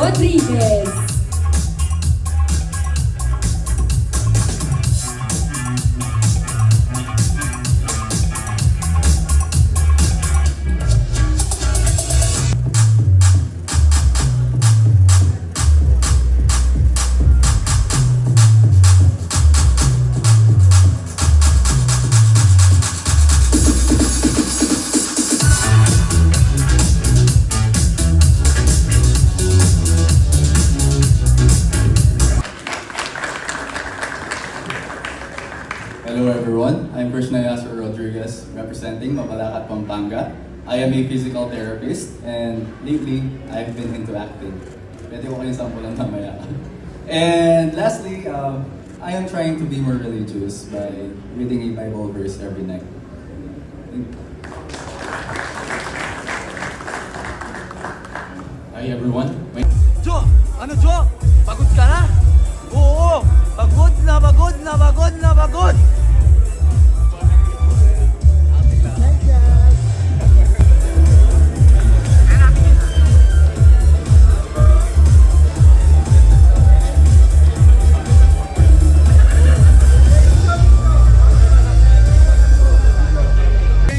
Rodriguez. Hello everyone, I'm Krishnayasur Rodriguez, representing Mapalacat, Pampanga. I am a physical therapist and lately, I've been into acting. Pwede ko kayong sampulan mamaya. And lastly, I am trying to be more religious by reading a Bible verse every night. Hi everyone. Jo! Ano Jo? Pagod ka na? Oo! Pagod na, pagod na, pagod na, pagod!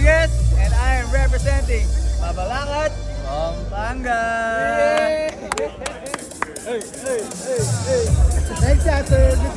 Yes, and I am representing Mapalacat, Pampanga! Thanks, Sir. Good